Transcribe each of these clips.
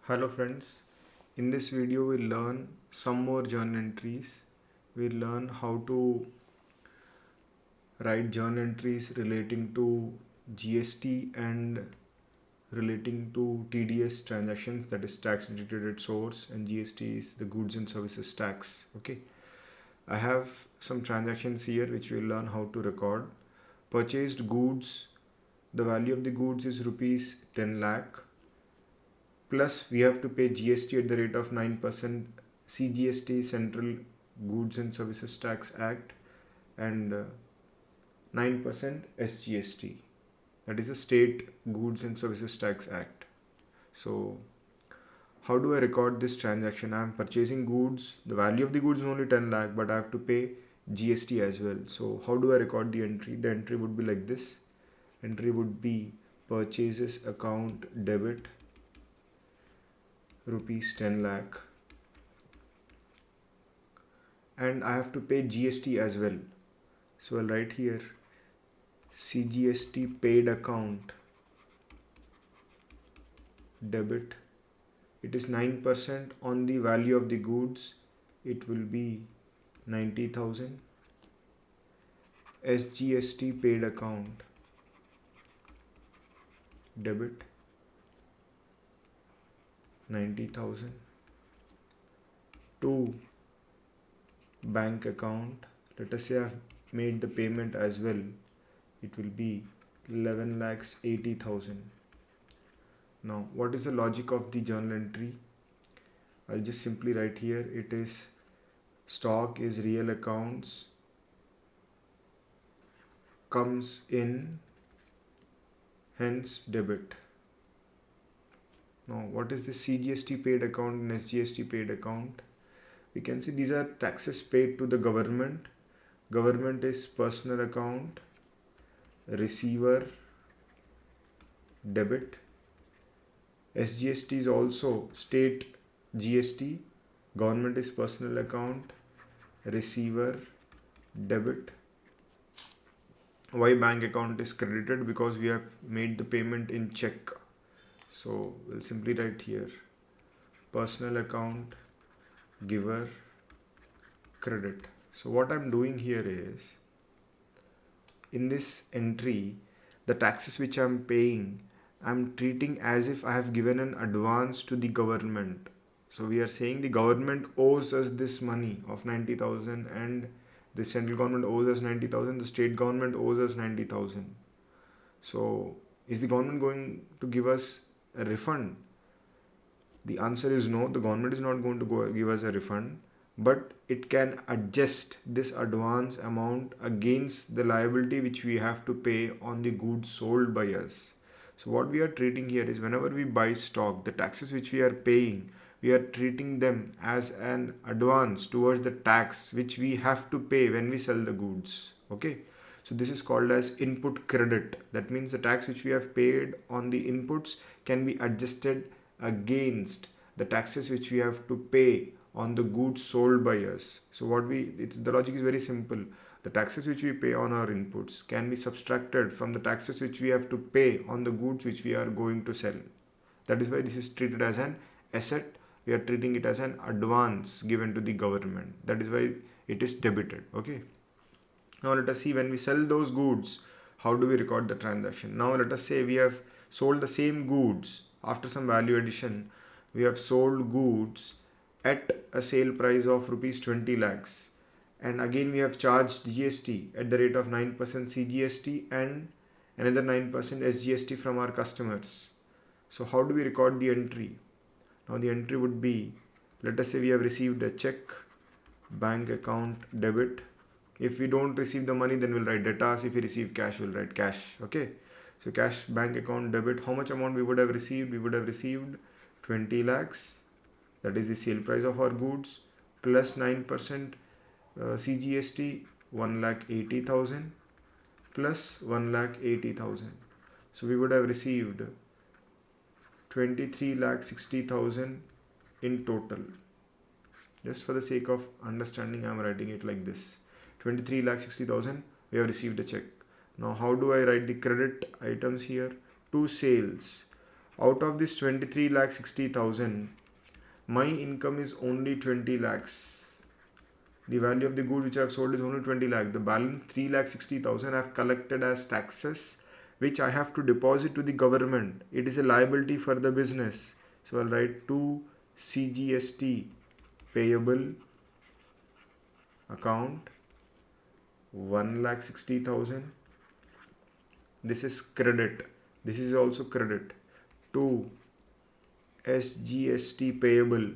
Hello friends, in this video we'll learn some more journal entries. We'll learn how to write journal entries relating to GST and relating to TDS transactions, that is tax deducted at source, and GST is the goods and services tax. Okay, I have some transactions here which we'll learn how to record. Purchased goods, the value of the goods is rupees 10 lakh. Plus we have to pay GST at the rate of 9%, CGST, Central Goods and Services Tax Act, and 9% SGST, that is the State Goods and Services Tax Act. So how do I record this transaction? I am purchasing goods, the value of the goods is only 10 lakh, but I have to pay GST as well. So how do I record the entry? The entry would be like this. Entry would be purchases account debit rupees 10 lakh, and I have to pay GST as well. So I'll write here CGST paid account debit. It is 9% on the value of the goods. It will be 90,000. SGST paid account debit 90,000 to bank account. Let us say I've made the payment as well. It will be 11 lakhs 80,000. Now what is the logic of the journal entry? I'll just simply write here, it is stock is real accounts comes in, hence debit. Now what is the CGST paid account and SGST paid account? We can see these are taxes paid to the government. Government is personal account, receiver, debit. SGST is also state GST. Government is personal account, receiver, debit. Why bank account is credited? Because we have made the payment in check. So we'll simply write here personal account, giver, credit. So what I'm doing here is, in this entry, the taxes which I'm paying, I'm treating as if I have given an advance to the government. So we are saying the government owes us this money of 90,000, and the central government owes us 90,000, the state government owes us 90,000. So is the government going to give us a refund? The answer is no, the government is not going to give us a refund, but it can adjust this advance amount against the liability which we have to pay on the goods sold by us. So what we are treating here is, whenever we buy stock, the taxes which we are paying, we are treating them as an advance towards the tax which we have to pay when we sell the goods. Okay. So this is called as input credit. That means the tax which we have paid on the inputs can be adjusted against the taxes which we have to pay on the goods sold by us. So the logic is very simple. The taxes which we pay on our inputs can be subtracted from the taxes which we have to pay on the goods which we are going to sell. That is why this is treated as an asset. We are treating it as an advance given to the government. That is why it is debited. Okay. Now let us see, when we sell those goods, how do we record the transaction? Now let us say we have sold the same goods after some value addition. We have sold goods at a sale price of rupees 20 lakhs, and again we have charged GST at the rate of 9% CGST and another 9% SGST from our customers. So how do we record the entry? Now the entry would be, let us say we have received a check, bank account debit. If we don't receive the money, then we'll write debtors. If we receive cash, we'll write cash. Okay. So cash, bank account debit. How much amount we would have received? We would have received 20 lakhs. That is the sale price of our goods, plus 9% CGST, 1,80,000 plus 1,80,000. So we would have received 23,60,000 in total. Just for the sake of understanding, I am writing it like this. 23,60,000 we have received a check. Now how do I write the credit items here? To sales. Out of this 23,60,000, my income is only 20 lakhs. The value of the goods which I have sold is only 20 lakh. The balance 3,60,000 I have collected as taxes, which I have to deposit to the government. It is a liability for the business. So I'll write to CGST payable account 1,60,000. This is credit. This is also credit to SGST payable.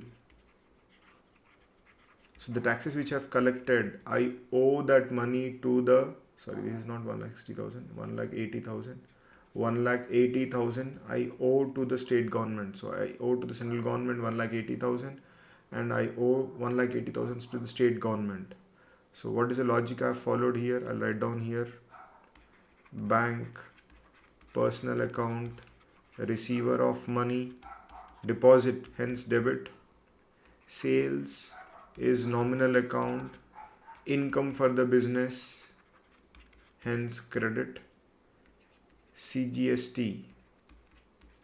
So the taxes which I have collected, I owe that money to the, sorry, this is not 1,60,000, 1,80,000. 1,80,000 I owe to the state government. So I owe to the central government 1,80,000 and I owe 1,80,000 to the state government. So what is the logic I have followed here? I'll write down here. Bank, personal account, receiver of money, deposit, hence debit. Sales is nominal account, income for the business, hence credit. CGST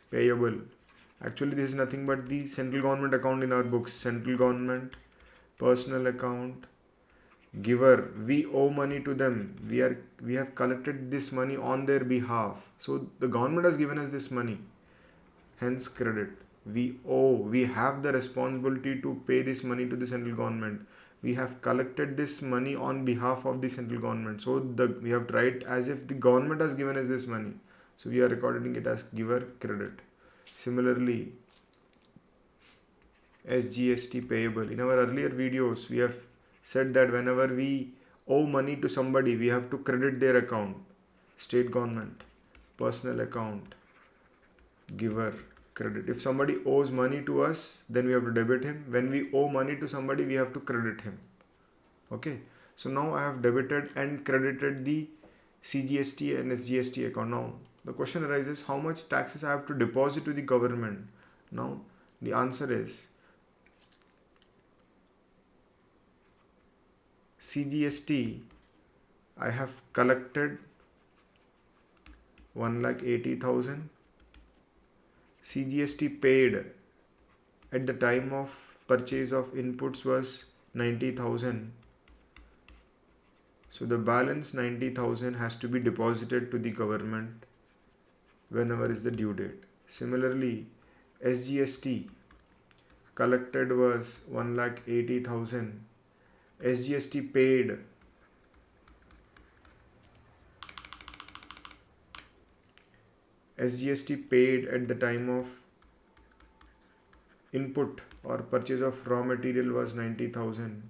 payable, actually this is nothing but the central government account in our books. Central government, personal account, giver, we owe money to them. We have collected this money on their behalf. So the government has given us this money, hence credit. We have the responsibility to pay this money to the central government. We have collected this money on behalf of the central government. So we have to write as if the government has given us this money. So we are recording it as giver credit. Similarly, SGST payable. In our earlier videos, we have said that whenever we owe money to somebody, we have to credit their account. State government, personal account, giver, credit. If somebody owes money to us, then we have to debit him. When we owe money to somebody, we have to credit him. Okay. So now I have debited and credited the CGST and SGST account. Now the question arises, how much taxes I have to deposit to the government? Now the answer is CGST I have collected 1,80,000. CGST paid at the time of purchase of inputs was 90,000. So the balance 90,000 has to be deposited to the government whenever is the due date. Similarly, SGST collected was 1,80,000. SGST paid at the time of input or purchase of raw material was 90,000.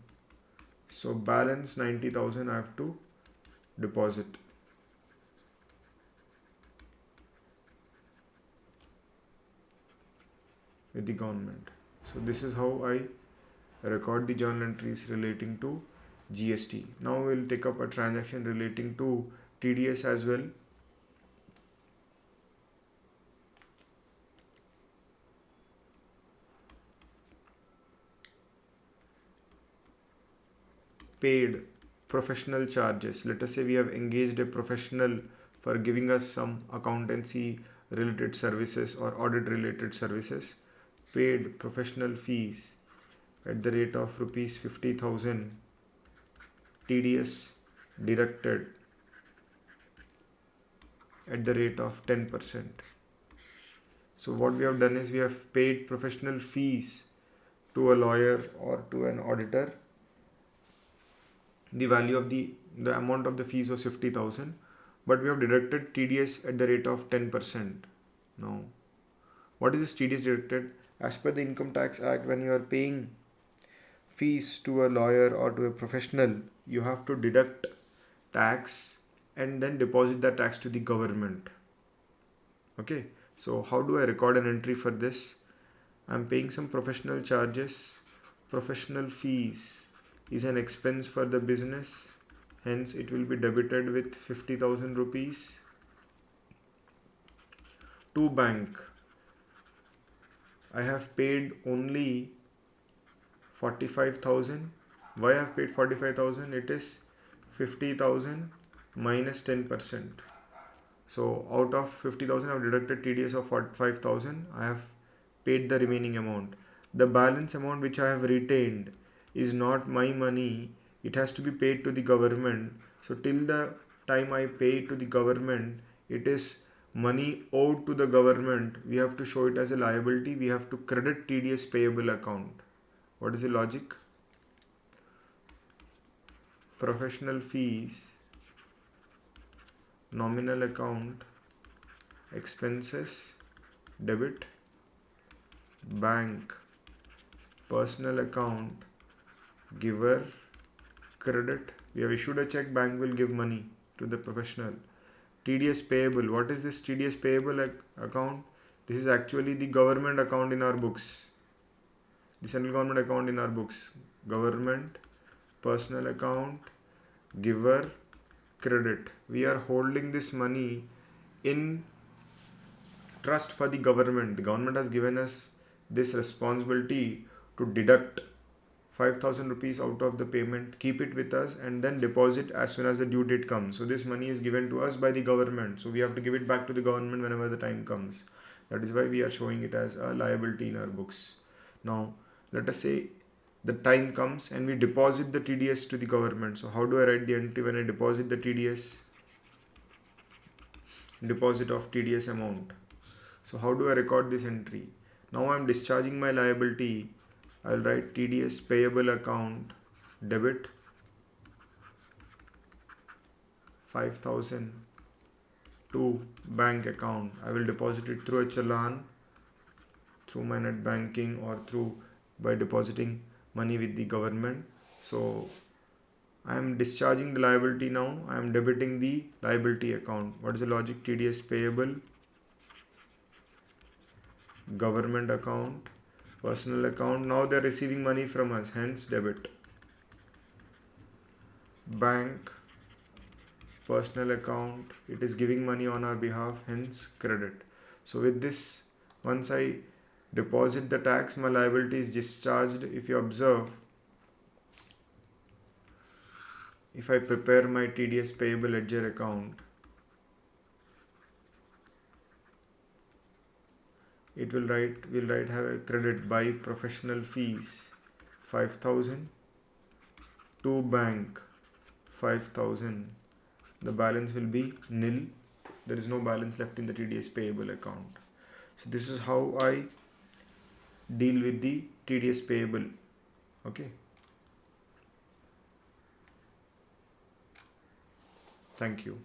So balance 90,000 I have to deposit. With the government. So this is how I record the journal entries relating to GST. Now we'll take up a transaction relating to TDS as well. Paid professional charges. Let us say we have engaged a professional for giving us some accountancy related services or audit related services. Paid professional fees at the rate of rupees 50,000. TDS deducted at the rate of 10%. So what we have done is we have paid professional fees to a lawyer or to an auditor. The value of the amount of the fees was 50,000, but we have deducted TDS at the rate of 10%. Now, what is this TDS deducted? As per the Income Tax Act, when you are paying fees to a lawyer or to a professional, you have to deduct tax and then deposit the tax to the government. Okay, so how do I record an entry for this? I'm paying some professional charges. Professional fees is an expense for the business, hence it will be debited with 50,000 rupees. To bank, I have paid only 45,000. Why I have paid 45,000? It is 50,000 minus 10%. So out of 50,000 I've deducted TDS of 5,000. I have paid the remaining amount. The balance amount which I have retained is not my money. It has to be paid to the government. So till the time I pay to the government, it is money owed to the government. We have to show it as a liability. We have to credit TDS payable account. What is the logic? Professional fees, nominal account, expenses, debit, bank, personal account, giver, credit. We have issued a check, bank will give money to the professional. TDS payable. What is this TDS payable account? This is actually the government account in our books. The central government account in our books. Government, personal account, giver, credit. We are holding this money in trust for the government. The government has given us this responsibility to deduct 5,000 rupees out of the payment, keep it with us, and then deposit as soon as the due date comes. So this money is given to us by the government. So we have to give it back to the government whenever the time comes. That is why we are showing it as a liability in our books. Now, let us say the time comes and we deposit the TDS to the government. So how do I write the entry when I deposit the TDS? Deposit of TDS amount. So how do I record this entry? Now I am discharging my liability. I will write TDS payable account debit 5,000 to bank account. I will deposit it through a challan, through my net banking, or through by depositing money with the government. So I am discharging the liability now. I am debiting the liability account. What is the logic? TDS payable, government account, personal account. Now they are receiving money from us, hence debit. Bank, personal account, it is giving money on our behalf, hence credit. So with this, once I deposit the tax, my liability is discharged. If you observe, if I prepare my TDS payable ledger account, it will write have a credit by professional fees 5,000 to bank 5,000. The balance will be nil. There is no balance left in the TDS payable account. So this is how I deal with the TDS payable. Okay. Thank you.